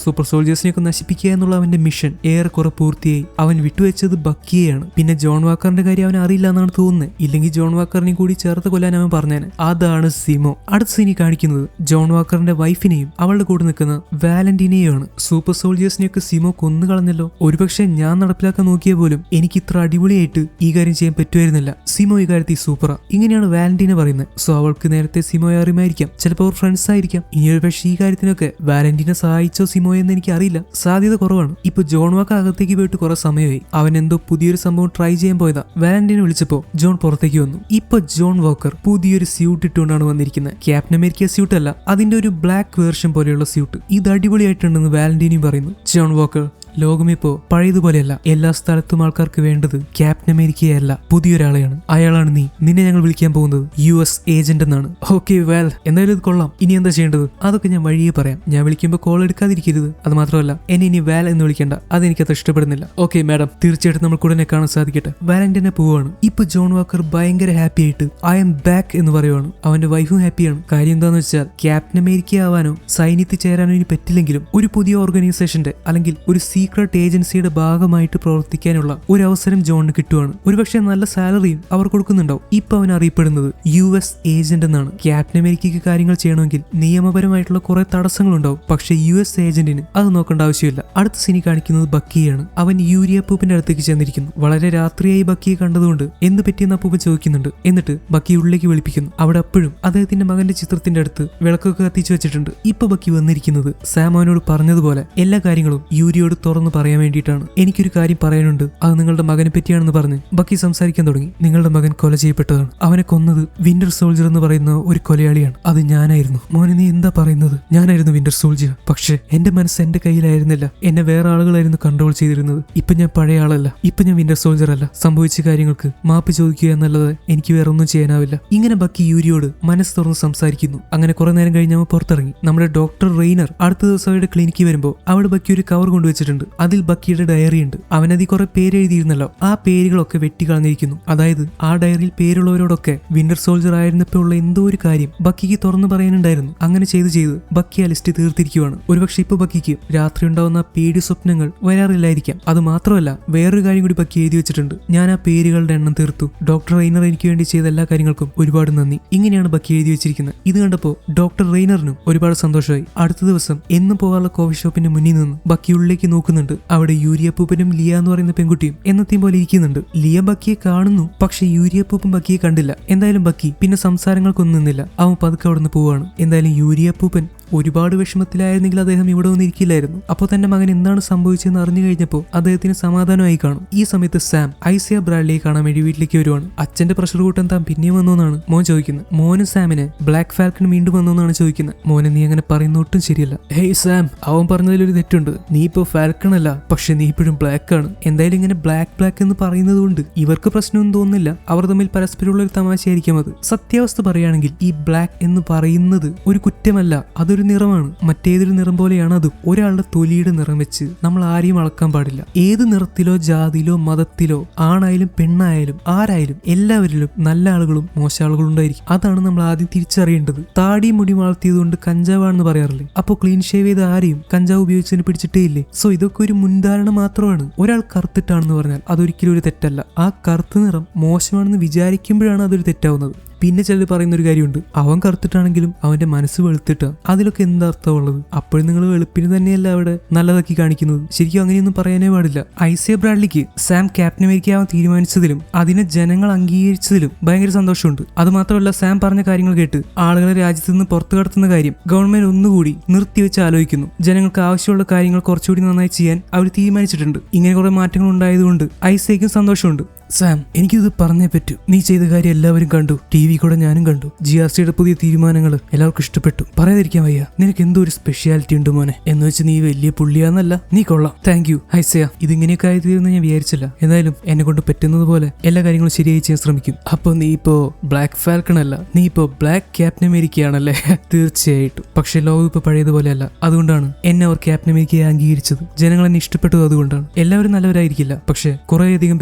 സൂപ്പർ സോൾജിയേഴ്സിനെയൊക്കെ നശിപ്പിക്കുക എന്നുള്ള അവന്റെ മിഷൻ ഏറെക്കുറെ പൂർത്തിയായി. അവൻ വിട്ടുവെച്ചത് ബക്കിയെയാണ്. പിന്നെ ജോൺ വാക്കറിന്റെ കാര്യം അവൻ അറിയില്ല എന്നാണ് തോന്നുന്നത്. ഇല്ലെങ്കിൽ ജോൺ വാക്കറിനെയും കൂടി ചേർത്ത് കൊല്ലാൻ അവൻ പറഞ്ഞേനെ. അതാണ് സിമോ. അടുത്ത സീനി കാണിക്കുന്നത് ജോൺ വാക്കറിന്റെ വൈഫിനെയും അവളുടെ കൂടെ നിൽക്കുന്ന വാലന്റീനെയുമാണ്. സൂപ്പർ സോൾജിയേഴ്സിനെയൊക്കെ സിമോ കൊന്നു കളഞ്ഞല്ലോ. ഒരുപക്ഷെ ഞാൻ നടപ്പിലാക്കാൻ നോക്കിയ പോലും എനിക്ക് ഇത്ര അടിപൊളിയായിട്ട് ഈ കാര്യം ചെയ്യാൻ പറ്റുമായിരുന്നില്ല. സിമോ ഈ കാര്യത്തിൽ സൂപ്പറാ. ഇങ്ങനെയാണ് വാലന്റീന പറയുന്നത്. സോ അവൾക്ക് നേരത്തെ സിമോയെ അറിയുമായിരിക്കാം. ചിലപ്പോൾ അവർ ഫ്രണ്ട്സ് ആയിരിക്കാം. ഇനി ഒരു പക്ഷേ ഈ കാര്യത്തിനൊക്കെ വാലന്റീന സഹായിച്ചോ സിമോ എന്ന് എനിക്ക് അറിയില്ല. സാധ്യത കുറവാണ്. ഇപ്പൊ ജോൺ വാക്കർ അകത്തേക്ക് പോയിട്ട് കുറെ സമയമായി. അവൻ എന്തോ പുതിയൊരു സംഭവം ട്രൈ ചെയ്യാൻ പോയതാ. വാലന്റീന വിളിച്ചപ്പോ ജോൺ പുറത്തേക്ക് വന്നു. ഇപ്പൊ ജോൺ വാക്കർ പുതിയൊരു സ്യൂട്ട് ഇട്ടുകൊണ്ടാണ് വന്നിരിക്കുന്നത്. ക്യാപ്റ്റൻ അമേരിക്ക സ്യൂട്ട് അല്ല, അതിന്റെ ഒരു ബ്ലാക്ക് വേർഷൻ പോലെയുള്ള സ്യൂട്ട്. ഇത് അടിപൊളിയായിട്ടുണ്ടെന്ന് വാലന്റീനയും പറയുന്നു. ജോൺ വാക്കർ, ലോകമിപ്പോ പഴയതുപോലെയല്ല. എല്ലാ സ്ഥലത്തും ആൾക്കാർക്ക് വേണ്ടത് ക്യാപ്റ്റൻ അമേരിക്കയല്ല, പുതിയൊരാളെയാണ്. അയാളാണ് നീ. നിന്നെ ഞങ്ങൾ വിളിക്കാൻ പോകുന്നത് US ഏജന്റ് എന്നാണ്. ഓക്കെ വെൽ, എന്തായാലും ഇത് കൊള്ളാം. ഇനി എന്താ ചെയ്യേണ്ടത്? അതൊക്കെ ഞാൻ വഴിയെ പറയാം. ഞാൻ വിളിക്കുമ്പോൾ കോൾ എടുക്കാതിരിക്കരുത്. അത് മാത്രമല്ല, എന്നെ ഇനി വാൽ എന്ന് വിളിക്കേണ്ട. അതെനിക്കത് ഇഷ്ടപ്പെടുന്നില്ല. ഓക്കെ മാഡം, തീർച്ചയായിട്ടും നമുക്ക് ഉടനെ കാണാൻ സാധിക്കട്ടെ. വാലന്റീനെ പോവാണ്. ഇപ്പൊ ജോൺ വാക്കർ ഭയങ്കര ഹാപ്പി ആയിട്ട് ഐ എം ബാക്ക് എന്ന് പറയുവാണ്. അവന്റെ വൈഫും ഹാപ്പിയാണ്. കാര്യം എന്താന്ന് വെച്ചാൽ ക്യാപ്റ്റൻ അമേരിക്ക ആവാനോ സൈന്യത്തിൽ ചേരാനോ ഇനി പറ്റില്ലെങ്കിലും ഒരു പുതിയ ഓർഗനൈസേഷന്റെ അല്ലെങ്കിൽ ഒരു സീക്രട്ട് ഏജൻസിയുടെ ഭാഗമായിട്ട് പ്രവർത്തിക്കാനുള്ള ഒരു അവസരം ജോണിന് കിട്ടുവാണ്. ഒരുപക്ഷെ നല്ല സാലറിയും അവർ കൊടുക്കുന്നുണ്ടാവും. ഇപ്പൊ അവൻ അറിയപ്പെടുന്നത് US ഏജന്റ് എന്നാണ്. ക്യാപ്റ്റൻ അമേരിക്കയ്ക്ക് കാര്യങ്ങൾ ചെയ്യണമെങ്കിൽ നിയമപരമായിട്ടുള്ള കുറെ തടസ്സങ്ങളുണ്ടാവും. പക്ഷെ US ഏജന്റിന് അത് നോക്കേണ്ട ആവശ്യമില്ല. അടുത്ത സീനി കാണിക്കുന്നത് ബക്കിയാണ്. അവൻ യൂരിയ പൂപ്പിന്റെ അടുത്തേക്ക് ചെന്നിരിക്കുന്നു. വളരെ രാത്രിയായി ബക്കിയെ കണ്ടതുകൊണ്ട് എന്ത് പറ്റിയെന്ന് അപ്പൂപ്പൻ ചോദിക്കുന്നുണ്ട്. എന്നിട്ട് ബക്കി ഉള്ളിലേക്ക് വിളിപ്പിക്കുന്നു. അവിടെ അപ്പോഴും അദ്ദേഹത്തിന്റെ മകന്റെ ചിത്രത്തിന്റെ അടുത്ത് വിളക്കൊക്കെ കത്തിച്ചു വെച്ചിട്ടുണ്ട്. ഇപ്പൊ ബക്കി വന്നിരിക്കുന്നത് സാം അവനോട് പറഞ്ഞതുപോലെ എല്ലാ കാര്യങ്ങളും യൂരിയോട് തുറന്ന് പറയാൻ വേണ്ടിയിട്ടാണ്. എനിക്കൊരു കാര്യം പറയാനുണ്ട്, അത് നിങ്ങളുടെ മകനെ പറ്റിയാണെന്ന് പറഞ്ഞ് ബക്കി സംസാരിക്കാൻ തുടങ്ങി. നിങ്ങളുടെ മകൻ കൊല ചെയ്യപ്പെട്ടതാണ്. അവനെ കൊന്നത് വിന്റർ സോൾജർ എന്ന് പറയുന്ന ഒരു കൊലയാളിയാണ്. അത് ഞാനായിരുന്നു. മോനെ, നീ എന്താ പറയുന്നത്? ഞാനായിരുന്നു വിന്റർ സോൾജർ. പക്ഷെ എന്റെ മനസ്സ് എന്റെ കയ്യിലായിരുന്നില്ല. എന്നെ വേറെ ആളുകളായിരുന്നു കൺട്രോൾ ചെയ്തിരുന്നത്. ഇപ്പൊ ഞാൻ പഴയ ആളല്ല. ഇപ്പൊ ഞാൻ വിന്റർ സോൾജർ അല്ല. സംഭവിച്ച കാര്യങ്ങൾക്ക് മാപ്പ് ചോദിക്കുക എന്നല്ലാതെ എനിക്ക് വേറെ ഒന്നും ചെയ്യാനാവില്ല. ഇങ്ങനെ ബക്കി യൂരിയോട് മനസ്സ് തുറന്ന് സംസാരിക്കുന്നു. അങ്ങനെ കുറെ നേരം കഴിഞ്ഞ് അവൻ പുറത്തിറങ്ങി. നമ്മുടെ ഡോക്ടർ റെയ്നർ അടുത്ത ദിവസം അവരുടെ ക്ലിനിക്കിൽ വരുമ്പോൾ അവിടെ ബക്കി ഒരു കവർ കൊണ്ടുവച്ചിട്ടുണ്ട്. അതിൽ ബക്കിയുടെ ഡയറി ഉണ്ട്. അവനതിൽ കുറെ പേര് എഴുതിയിരുന്നല്ലോ. ആ പേരുകളൊക്കെ വെട്ടിക്കളഞ്ഞിരിക്കുന്നു. അതായത് ആ ഡയറിയിൽ പേരുള്ളവരോടൊക്കെ വിന്റർ സോൾജർ ആയിരുന്നപ്പോൾ ഉള്ള എന്തോ ഒരു കാര്യം ബക്കിക്ക് തുറന്നു പറയാനുണ്ടായിരുന്നു. അങ്ങനെ ചെയ്ത് ബക്കി ആ ലിസ്റ്റ് തീർത്തിരിക്കുവാണ്. ഒരുപക്ഷെ ഇപ്പൊ ബക്കിക്ക് രാത്രി ഉണ്ടാവുന്ന പേടി സ്വപ്നങ്ങൾ വരാറില്ലായിരിക്കാം. അത് മാത്രമല്ല, വേറൊരു കാര്യം കൂടി ബക്കി എഴുതി വെച്ചിട്ടുണ്ട്. ഞാൻ ആ പേരുകളുടെ എണ്ണം തീർത്തു. ഡോക്ടർ റെയ്നർ എനിക്ക് വേണ്ടി ചെയ്ത എല്ലാ കാര്യങ്ങൾക്കും ഒരുപാട് നന്ദി. ഇങ്ങനെയാണ് ബക്കി എഴുതി വെച്ചിരിക്കുന്നത്. ഇത് കണ്ടപ്പോൾ ഡോക്ടർ റെയ്നറിനും ഒരുപാട് സന്തോഷമായി. അടുത്ത ദിവസം എന്നും പോകാനുള്ള കോഫി ഷോപ്പിന്റെ മുന്നിൽ നിന്ന് ബക്കി ഉള്ളിലേക്ക് നോക്കുന്നുണ്ട്. അവിടെ യൂരിയപ്പൂപ്പനും ലിയ എന്ന് പറയുന്ന പെൺകുട്ടിയും എന്നത്തെയും പോലെ ഇരിക്കുന്നുണ്ട്. ലിയ ബക്കിയെ കാണുന്നു. പക്ഷെ യൂരിയപ്പൂപ്പൻ ബക്കിയെ കണ്ടില്ല. എന്തായാലും ബക്കി പിന്നെ സംസാരങ്ങൾക്കൊന്നും നിന്നില്ല. അവൻ പതുക്കെ അവിടെ നിന്ന് പോവാണ്. എന്തായാലും യൂരിയപ്പൂപ്പൻ ഒരുപാട് വിഷമത്തിലായിരുന്നെങ്കിൽ അദ്ദേഹം ഇവിടെ ഒന്നും ഇരിക്കില്ലായിരുന്നു. അപ്പോൾ തന്റെ മകൻ എന്താണ് സംഭവിച്ചതെന്ന് അറിഞ്ഞു കഴിഞ്ഞപ്പോൾ അദ്ദേഹത്തിന് സമാധാനമായി കാണും. ഈ സമയത്ത് സാം ഐസിയ ബ്രാഡ്ലിയെ കാണാൻ വേണ്ടി വീട്ടിലേക്ക് വരുവാണ്. അച്ഛന്റെ പ്രഷർ കൂട്ടാൻ താൻ പിന്നെയും വന്നോന്നാണ് മോൻ ചോദിക്കുന്നത്. മോനും സാമിനെ ബ്ലാക്ക് ഫാൽക്കൺ വീണ്ടും വന്നോന്നാണ് ചോദിക്കുന്നത്. മോനെ, നീ അങ്ങനെ പറയുന്ന ഒട്ടും ശരിയല്ല. ഹേയ് സാം, അവൻ പറഞ്ഞതിലൊരു തെറ്റുണ്ട്. നീ ഇപ്പോ ഫാൽക്കൺ അല്ല, പക്ഷെ നീ ഇപ്പോഴും ബ്ലാക്ക് ആണ്. എന്തായാലും ഇങ്ങനെ ബ്ലാക്ക് എന്ന് പറയുന്നത് കൊണ്ട് ഇവർക്ക് പ്രശ്നമൊന്നും തോന്നുന്നില്ല. അവർ തമ്മിൽ പരസ്പരമുള്ള ഒരു തമാശയായിരിക്കും അത്. സത്യാവസ്ഥ പറയുകയാണെങ്കിൽ ഈ ബ്ലാക്ക് എന്ന് പറയുന്നത് ഒരു കുറ്റമല്ല, അതൊരു ഒരു നിറമാണ്, മറ്റേതൊരു നിറം പോലെയാണ് അതും. ഒരാളുടെ തൊലിയുടെ നിറം വെച്ച് നമ്മൾ ആരെയും അളക്കാൻ പാടില്ല. ഏത് നിറത്തിലോ ജാതിയിലോ മതത്തിലോ ആണായാലും പെണ്ണായാലും ആരായാലും എല്ലാവരിലും നല്ല ആളുകളും മോശ ആളുകളും ഉണ്ടായിരിക്കും. അതാണ് നമ്മൾ ആദ്യം തിരിച്ചറിയേണ്ടത്. താടി മുടി വളർത്തിയതുകൊണ്ട് കഞ്ചാവാണെന്ന് പറയാറില്ലേ? അപ്പോൾ ക്ലീൻ ഷേവ് ചെയ്ത ആരെയും കഞ്ചാവ് ഉപയോഗിച്ചതിന് പിടിച്ചിട്ടേ ഇല്ലേ? സോ ഇതൊക്കെ ഒരു മുൻധാരണ മാത്രമാണ്. ഒരാൾ കറുത്തിട്ടാണെന്ന് പറഞ്ഞാൽ അതൊരിക്കലും ഒരു തെറ്റല്ല. ആ കറുത്ത നിറം മോശമാണെന്ന് വിചാരിക്കുമ്പോഴാണ് അതൊരു തെറ്റാവുന്നത്. പിന്നെ ചിലർ പറയുന്ന ഒരു കാര്യമുണ്ട്, അവൻ കറുത്തിട്ടാണെങ്കിലും അവന്റെ മനസ്സ് വെളുത്തിട്ടാണ്. അതിലൊക്കെ എന്താ അർത്ഥമുള്ളത്? അപ്പോഴും നിങ്ങൾ വെളുപ്പിന് തന്നെയല്ല അവിടെ നല്ലതാക്കി കാണിക്കുന്നത്. ശരിക്കും അങ്ങനെയൊന്നും പറയാനേ പാടില്ല. ഐസിയ ബ്രാഡ്ലിക്ക് സാം ക്യാപ്റ്റൻ അമേരിക്ക ആവാൻ തീരുമാനിച്ചതിലും അതിനെ ജനങ്ങൾ അംഗീകരിച്ചതിലും ഭയങ്കര സന്തോഷമുണ്ട്. അത് മാത്രമല്ല, സാം പറഞ്ഞ കാര്യങ്ങൾ കേട്ട് ആളുകളെ രാജ്യത്ത് നിന്ന് പുറത്തു കടത്തുന്ന കാര്യം ഗവൺമെന്റ് ഒന്നുകൂടി നിർത്തിവെച്ച് ആലോചിക്കുന്നു. ജനങ്ങൾക്ക് ആവശ്യമുള്ള കാര്യങ്ങൾ കുറച്ചുകൂടി നന്നായി ചെയ്യാൻ അവർ തീരുമാനിച്ചിട്ടുണ്ട്. ഇങ്ങനെ കുറെ മാറ്റങ്ങൾ ഉണ്ടായതുകൊണ്ട് ഐസിയക്കും സന്തോഷമുണ്ട്. സാം, എനിക്കിത് പറഞ്ഞേ പറ്റൂ. നീ ചെയ്ത കാര്യം എല്ലാവരും കണ്ടു, TV കൂടെ ഞാനും കണ്ടു. GRCയുടെ പുതിയ തീരുമാനങ്ങൾ എല്ലാവർക്കും ഇഷ്ടപ്പെട്ടു. പറയാതിരിക്കാൻ വയ്യ. നിനക്ക് എന്തോ ഒരു സ്പെഷ്യാലിറ്റി ഉണ്ട് മോനെ. എന്ന് വെച്ച് നീ വലിയ പുള്ളിയാന്നല്ല, നീ കൊള്ളാം. Thank you Isaiah. ഇതിങ്ങനെയൊക്കെ ആയിത്തീരുന്ന ഞാൻ വിചാരിച്ചില്ല. എന്തായാലും എന്നെ കൊണ്ട് പറ്റുന്നത് പോലെ എല്ലാ കാര്യങ്ങളും ശരിയായി ചെയ്യാൻ ശ്രമിക്കും. അപ്പൊ നീ ഇപ്പോ ബ്ലാക്ക് ഫാൽക്കൺ അല്ല, നീ ഇപ്പോ ബ്ലാക്ക് ക്യാപ്റ്റൻ അമേരിക്കയാണല്ലേ? തീർച്ചയായിട്ടും. പക്ഷെ ലോകം ഇപ്പൊ പഴയതുപോലെയല്ല. അതുകൊണ്ടാണ് എന്നെ അവർ ക്യാപ്റ്റൻ അമേരിക്കയെ അംഗീകരിച്ചത്. ജനങ്ങൾ എന്നെ ഇഷ്ടപ്പെട്ടത് അതുകൊണ്ടാണ്. എല്ലാവരും നല്ലവരായിരിക്കില്ല, പക്ഷെ കുറേയധികം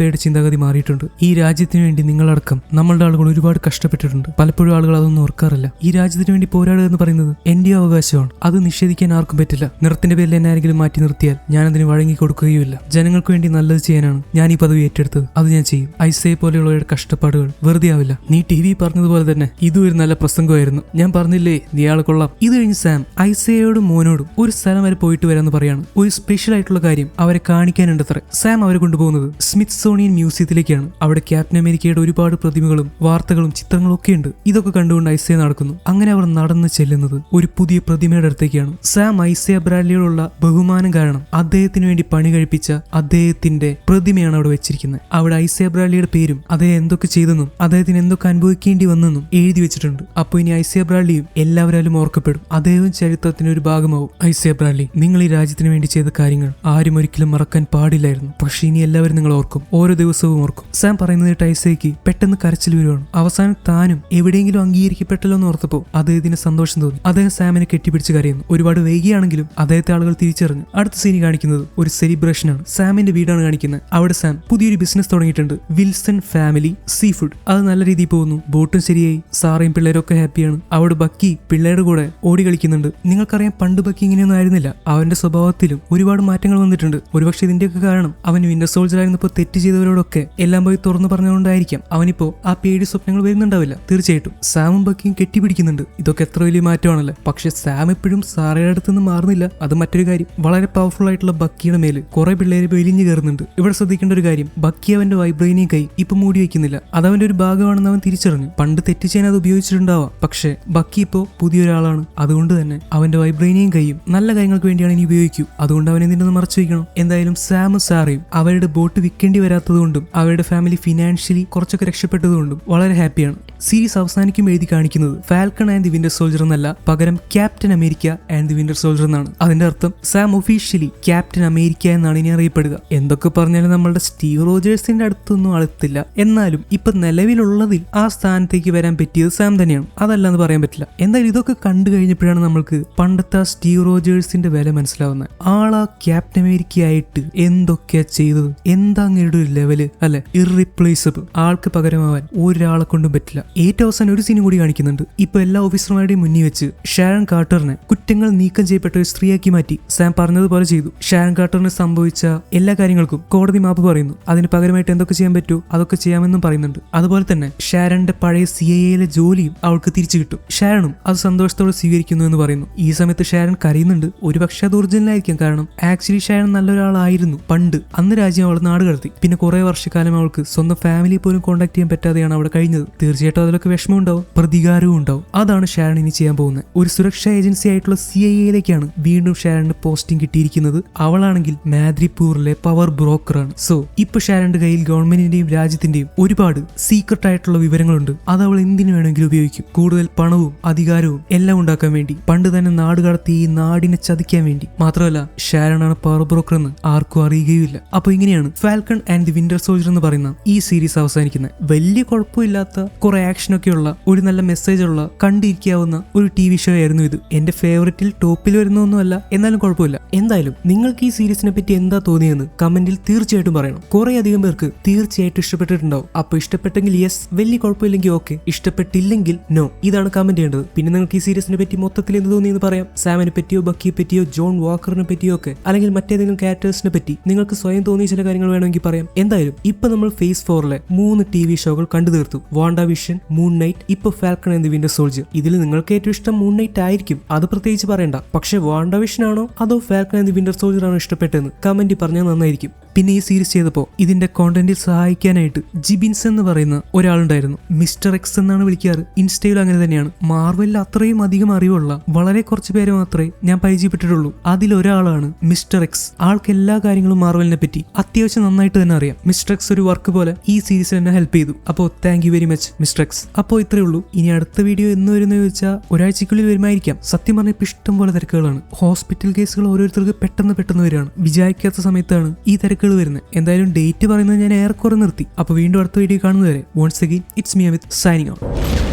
പേരുടെ ചിന്താഗതി മാറി. ഈ രാജ്യത്തിന് വേണ്ടി നിങ്ങളടക്കം നമ്മളുടെ ആളുകൾ ഒരുപാട് കഷ്ടപ്പെട്ടിട്ടുണ്ട്. പലപ്പോഴും ആളുകൾ അതൊന്നും ഓർക്കാറില്ല. ഈ രാജ്യത്തിന് വേണ്ടി പോരാടുക എന്ന് പറയുന്നത് എന്റെ അവകാശമാണ്. അത് നിഷേധിക്കാൻ ആർക്കും പറ്റില്ല. നിറത്തിന്റെ പേരിൽ എന്നെ ആരെങ്കിലും മാറ്റി നിർത്തിയാൽ ഞാൻ അതിന് വഴങ്ങി കൊടുക്കുകയുമില്ല. ജനങ്ങൾക്ക് വേണ്ടി നല്ലത് ചെയ്യാനാണ് ഞാൻ ഈ പദവി ഏറ്റെടുത്തത്. അത് ഞാൻ ചെയ്യും. ഐസയെ പോലെയുള്ളവരുടെ കഷ്ടപ്പാടുകൾ വെറുതെ ആവില്ല. നീ TV പറഞ്ഞതുപോലെ തന്നെ ഇതും ഒരു നല്ല പ്രസംഗമായിരുന്നു. ഞാൻ പറഞ്ഞില്ലേ നീ ആളെ കൊള്ളാം. ഇത് കഴിഞ്ഞ് സാം ഐസയോടും മോനോടും ഒരു സ്ഥലം വരെ പോയിട്ട് വരാമെന്ന് പറയാണ്. ഒരു സ്പെഷ്യൽ ആയിട്ടുള്ള കാര്യം അവരെ കാണിക്കാനുണ്ടത്രേ. സാം അവരെ കൊണ്ടുപോകുന്നത് സ്മിത്സോണിയൻ മ്യൂസിയത്തിലേക്ക്. അവിടെ ക്യാപ്റ്റൻ അമേരിക്കയുടെ ഒരുപാട് പ്രതിമകളും വാർത്തകളും ചിത്രങ്ങളും ഒക്കെ ഉണ്ട്. ഇതൊക്കെ കണ്ടുകൊണ്ട് ഐസയ നടക്കുന്നു. അങ്ങനെ അവർ നടന്നു ചെല്ലുന്നത് ഒരു പുതിയ പ്രതിമയുടെ അടുത്തേക്കാണ്. സാം ഐസയ ബ്രാഡ്ലിയോടുള്ള ബഹുമാനം കാരണം അദ്ദേഹത്തിന് വേണ്ടി പണി കഴിപ്പിച്ച അദ്ദേഹത്തിന്റെ പ്രതിമയാണ് അവിടെ വെച്ചിരിക്കുന്നത്. അവിടെ ഐസയ ബ്രാഡ്ലിയുടെ പേരും അദ്ദേഹം എന്തൊക്കെ ചെയ്തെന്നും അദ്ദേഹത്തിന് എന്തൊക്കെ അനുഭവിക്കേണ്ടി വന്നെന്നും എഴുതി വെച്ചിട്ടുണ്ട്. അപ്പോൾ ഇനി ഐസയ ബ്രാഡ്ലിയും എല്ലാവരും ഓർക്കപ്പെടും. അദ്ദേഹവും ചരിത്രത്തിന്റെ ഒരു ഭാഗമാവും. ഐസയ ബ്രാഡ്ലി, നിങ്ങൾ ഈ രാജ്യത്തിന് വേണ്ടി ചെയ്ത കാര്യങ്ങൾ ആരും ഒരിക്കലും മറക്കാൻ പാടില്ലായിരുന്നു. പക്ഷെ ഇനി എല്ലാവരും നിങ്ങൾ ഓർക്കും, ഓരോ ദിവസവും ഓർക്കും. സാം പറയുന്നത് ഐസയ്ക്ക് പെട്ടെന്ന് കരച്ചിൽ വരുവാണ്. അവസാനം താനും എവിടെയെങ്കിലും അംഗീകരിക്കപ്പെട്ടല്ലോ എന്ന് ഓർത്തപ്പോ അദ്ദേഹത്തിന് സന്തോഷം തോന്നി. അദ്ദേഹം സാമിനെ കെട്ടിപ്പിടിച്ച് കരയുന്നു. ഒരുപാട് വൈകിയാണെങ്കിലും അദ്ദേഹത്തെ ആളുകൾ തിരിച്ചറിഞ്ഞു. അടുത്ത സീനി കാണിക്കുന്നത് ഒരു സെലിബ്രേഷനാണ്. സാമിന്റെ വീടാണ് കാണിക്കുന്നത്. അവിടെ സാം പുതിയൊരു ബിസിനസ് തുടങ്ങിയിട്ടുണ്ട്, വിൽസൺ ഫാമിലി സീ ഫുഡ്. അത് നല്ല രീതിയിൽ പോകുന്നു. ബോട്ടും ശരിയായി, സാറയും പിള്ളേരും ഒക്കെ ഹാപ്പിയാണ്. അവിടെ ബക്കി പിള്ളേരുടെ കൂടെ ഓടി കളിക്കുന്നുണ്ട്. നിങ്ങൾക്കറിയാം, പണ്ട് ബക്കി ഇങ്ങനെയൊന്നും ആയിരുന്നില്ല. അവന്റെ സ്വഭാവത്തിലും ഒരുപാട് മാറ്റങ്ങൾ വന്നിട്ടുണ്ട്. ഒരുപക്ഷെ ഇതിന്റെയൊക്കെ കാരണം അവൻ വിന്റർ സോൾജർ ആയിരുന്നപ്പോൾ തെറ്റ് ചെയ്തവരോടൊക്കെ എല്ലാം പോയി തുറന്നു പറഞ്ഞുകൊണ്ടായിരിക്കാം അവനിപ്പോ ആ പേടി സ്വപ്നങ്ങൾ വരുന്നുണ്ടാവില്ല. തീർച്ചയായിട്ടും സാമും ബക്കിയും കെട്ടിപ്പിടിക്കുന്നുണ്ട്. ഇതൊക്കെ എത്ര വലിയ മാറ്റമാണല്ലേ. പക്ഷെ സാം എപ്പോഴും സാറയുടെ അടുത്ത് നിന്ന് മാറുന്നില്ല. അത് മറ്റൊരു കാര്യം. വളരെ പവർഫുൾ ആയിട്ടുള്ള ബക്കിയുടെ മേല് കുറെ പിള്ളേര് വെലിഞ്ഞു കയറുന്നുണ്ട്. ഇവിടെ ശ്രദ്ധിക്കേണ്ട ഒരു കാര്യം, ബക്കി അവന്റെ വൈബ്രേനിയം കൈ ഇപ്പൊ മൂടി വെക്കുന്നില്ല. അത് അവന്റെ ഒരു ഭാഗമാണെന്ന് അവൻ തിരിച്ചറിഞ്ഞു. പണ്ട് തെറ്റ് ചെയ്യാൻ അത് ഉപയോഗിച്ചിട്ടുണ്ടാവാം, പക്ഷെ ബക്കി ഇപ്പോ പുതിയൊരാളാണ്. അതുകൊണ്ട് തന്നെ അവന്റെ വൈബ്രേനിയം കൈയും നല്ല കാര്യങ്ങൾക്ക് വേണ്ടിയാണ് ഇനി ഉപയോഗിക്കൂ. അതുകൊണ്ട് അവൻ എന്തിനൊന്ന് മറച്ചു വയ്ക്കണം. എന്തായാലും സാമും സാറയും അവരുടെ ബോട്ട് വിൽക്കേണ്ടി വരാത്തതുകൊണ്ടും അവരുടെ ഫാമിലി ഫിനാൻഷ്യലി കുറച്ചൊക്കെ രക്ഷപ്പെട്ടതുകൊണ്ടും വളരെ ഹാപ്പിയാണ്. സീരീസ് അവസാനിക്കും എഴുതി കാണിക്കുന്നത് falcon and the winter soldier എന്നല്ല, പകരം captain America and the winter soldier എന്നാണ്. അതിന്റെ അർത്ഥം സാം ഒഫീഷ്യലി ക്യാപ്റ്റൻ അമേരിക്ക എന്നാണ് ഇനി അറിയപ്പെടുക. എന്തൊക്കെ പറഞ്ഞാലും നമ്മളുടെ സ്റ്റീവ് റോജേഴ്സിന്റെ അടുത്തൊന്നും അടുത്തില്ല. എന്നാലും ഇപ്പൊ നിലവിലുള്ളതിൽ ആ സ്ഥാനത്തേക്ക് വരാൻ പറ്റിയത് സാം തന്നെയാണ്. അതല്ല എന്ന് പറയാൻ പറ്റില്ല. എന്തായാലും ഇതൊക്കെ കണ്ടു കഴിഞ്ഞപ്പോഴാണ് നമ്മൾക്ക് പണ്ടത്തെ സ്റ്റീവ് റോജേഴ്സിന്റെ വില മനസ്സിലാവുന്നത്. ആളാ ക്യാപ്റ്റൻ അമേരിക്ക ആയിട്ട് എന്തൊക്കെയാ ചെയ്തത്, എന്താ അങ്ങയുടെ ഒരു ലെവല് അല്ലെ, ഇർറിപ്ലേസബിൾ. ആൾക്ക് പകരമാവാൻ ഒരാളെ കൊണ്ടും പറ്റില്ല. ഏറ്റവും അവസാനം ഒരു സീനും കൂടി കാണിക്കുന്നുണ്ട്. ഇപ്പൊ എല്ലാ ഓഫീസർമാരുടെയും മുന്നിൽ വെച്ച് ഷാരൺ കാർട്ടറിനെ കുറ്റങ്ങൾ നീക്കം ചെയ്യപ്പെട്ട ഒരു സ്ത്രീയാക്കി മാറ്റി. സാം പറഞ്ഞതുപോലെ ചെയ്തു. ഷാരൺ കാർട്ടറിന് സംഭവിച്ച എല്ലാ കാര്യങ്ങൾക്കും കോടതി മാപ്പ് പറയുന്നു. അതിന് പകരമായിട്ട് എന്തൊക്കെ ചെയ്യാൻ പറ്റുമോ അതൊക്കെ ചെയ്യാമെന്നും പറയുന്നുണ്ട്. അതുപോലെ തന്നെ ഷാരന്റെ പഴയ CIA ജോലിയും അവൾക്ക് തിരിച്ചു കിട്ടും. ഷാരനും അത് സന്തോഷത്തോടെ സ്വീകരിക്കുന്നു എന്ന് പറയുന്നു. ഈ സമയത്ത് ഷാരൺ കരയുന്നുണ്ട്. ഒരു പക്ഷേ അത് ഒറിജിനലായിരിക്കും. കാരണം ആക്ച്വലി ഷാരൺ നല്ലൊരാളായിരുന്നു പണ്ട്. അന്ന് രാജ്യം അവൾ നാട് കടത്തി. പിന്നെ കുറെ വർഷക്കാലം അവൾക്ക് സ്വന്തം ഫാമിലി പോലും കോൺടാക്ട് ചെയ്യാൻ പറ്റാതെയാണ് അവിടെ കഴിഞ്ഞത്. തീർച്ചയായിട്ടും അതിലൊക്കെ വിഷമം ഉണ്ടാവും, പ്രതികാരവും ഉണ്ടാവും. അതാണ് ഷാരൺ ഇനി ചെയ്യാൻ പോകുന്നത്. ഒരു സുരക്ഷാ ഏജൻസി ആയിട്ടുള്ള CIA വീണ്ടും ഷാരണിന് പോസ്റ്റിംഗ് കിട്ടിയിരിക്കുന്നത്. അവളാണെങ്കിൽ മാദ്രിപൂറിലെ പവർ ബ്രോക്കറാണ്. സോ ഇപ്പൊ ഷാരന്റെ കയ്യിൽ ഗവൺമെന്റിന്റെയും രാജ്യത്തിന്റെയും ഒരുപാട് സീക്രട്ട് ആയിട്ടുള്ള വിവരങ്ങളുണ്ട്. അത് അവൾ എന്തിനു വേണമെങ്കിലും ഉപയോഗിക്കും. കൂടുതൽ പണവും അധികാരവും എല്ലാം ഉണ്ടാക്കാൻ വേണ്ടി. പണ്ട് തന്നെ നാട് കടത്തി ഈ നാടിനെ ചതിക്കാൻ വേണ്ടി. മാത്രമല്ല ഷാരനാണ് പവർ ബ്രോക്കർ എന്ന് ആർക്കും അറിയുകയില്ല. അപ്പൊ ഇങ്ങനെയാണ് falcon and the winter soldier എന്ന് പറയുന്ന ഈ സീരീസ് അവസാനിക്കുന്നത്. വലിയ കുഴപ്പമില്ലാത്ത കുറെ ആക്ഷനൊക്കെയുള്ള ഒരു നല്ല മെസ്സേജുള്ള കണ്ടിരിക്കാവുന്ന ഒരു TV ഷോ ആയിരുന്നു ഇത്. എന്റെ ഫേവറേറ്റിൽ ടോപ്പിൽ വരുന്നൊന്നുമല്ല, എന്നാലും കുഴപ്പമില്ല. എന്തായാലും നിങ്ങൾക്ക് ഈ സീരീസിനെ പറ്റി എന്താ തോന്നിയെന്ന് കമന്റിൽ തീർച്ചയായിട്ടും പറയണം. കുറെ അധികം പേർക്ക് തീർച്ചയായിട്ടും ഇഷ്ടപ്പെട്ടിട്ടുണ്ടാവും. അപ്പൊ ഇഷ്ടപ്പെട്ടെങ്കിൽ യെസ്, വലിയ കുഴപ്പമില്ലെങ്കിൽ ഓക്കെ, ഇഷ്ടപ്പെട്ടില്ലെങ്കിൽ നോ. ഇതാണ് കമന്റ് ചെയ്യേണ്ടത്. പിന്നെ നിങ്ങൾക്ക് ഈ സീരീസിനെ പറ്റി മൊത്തത്തിൽ എന്ത് തോന്നിയെന്ന് പറയാം. സാമിനെ പറ്റിയോ ബക്കിയെ പറ്റിയോ ജോൺ വാക്കറിനെ പറ്റിയോ ഒക്കെ, അല്ലെങ്കിൽ മറ്റേതെങ്കിലും ക്യാരക്ടേഴ്സിനെ പറ്റി നിങ്ങൾക്ക് സ്വയം തോന്നിയ ചില കാര്യങ്ങൾ വേണമെങ്കിൽ പറയാം. എന്തായാലും ഇപ്പൊ നമ്മൾ ഫേസ് 4-ലെ 3 TV ഷോകൾ കണ്ടു തീർത്തു. വാണ്ടാവിഷൻ, മൂൺ നൈറ്റ്, ഇപ്പൊ falcon and the winter soldier. ഇതിൽ നിങ്ങൾക്ക് ഏറ്റവും ഇഷ്ടം മൂൺ നൈറ്റ് ആയിരിക്കും, അത് പ്രത്യേകിച്ച് പറയണ്ട. പക്ഷെ വാണ്ടാവിഷൻ ആണോ അതോ falcon and the winter soldier ആണോ ഇഷ്ടപ്പെട്ടെന്ന് കമന്റിൽ പറഞ്ഞാൽ നന്നായിരിക്കും. പിന്നെ ഈ സീരീസ് ചെയ്തപ്പോൾ ഇതിന്റെ കോണ്ടന്റിൽ സഹായിക്കാനായിട്ട് ജിബിൻസ് എന്ന് പറയുന്ന ഒരാളുണ്ടായിരുന്നു. മിസ്റ്റർ എക്സ് എന്നാണ് വിളിക്കാറ്. ഇൻസ്റ്റയിൽ അങ്ങനെ തന്നെയാണ്. മാർവലിൽ അത്രയും അധികം അറിവുള്ള വളരെ കുറച്ച് പേരെ മാത്രമേ ഞാൻ പരിചയപ്പെട്ടിട്ടുള്ളൂ. അതിലൊരാളാണ് മിസ്റ്റർ എക്സ്. ആൾക്ക് എല്ലാ കാര്യങ്ങളും മാർവലിനെ പറ്റി അത്യാവശ്യം നന്നായിട്ട് തന്നെ അറിയാം. മിസ്റ്റർ എക്സ് ഒരു വർക്ക് പോലെ ഈ സീരീസിൽ എന്നെ ഹെൽപ്പ് ചെയ്തു. അപ്പോൾ thank you very much mister X. അപ്പോൾ ഇത്രയേ ഉള്ളൂ. ഇനി അടുത്ത വീഡിയോ എന്ന് വരുന്നത് ചോദിച്ചാൽ ഒരാഴ്ചക്കുള്ളിൽ വരുമായിരിക്കാം. സത്യം പറഞ്ഞാൽ ഇപ്പം ഇഷ്ടം പോലെ തിരക്കുകളാണ്. ഹോസ്പിറ്റൽ കേസുകൾ ഓരോരുത്തർക്ക് പെട്ടെന്ന് വരികയാണ്. വിചാരിക്കാത്ത സമയത്താണ് ഈ തിരക്കുകൾ വരുന്നത്. എന്തായാലും ഡേറ്റ് പറയുന്നത് ഞാൻ ഏറെക്കുറെ നിർത്തി. അപ്പോൾ വീണ്ടും അടുത്ത വീഡിയോ കാണുന്നവരെ once again it's me Amit signing out.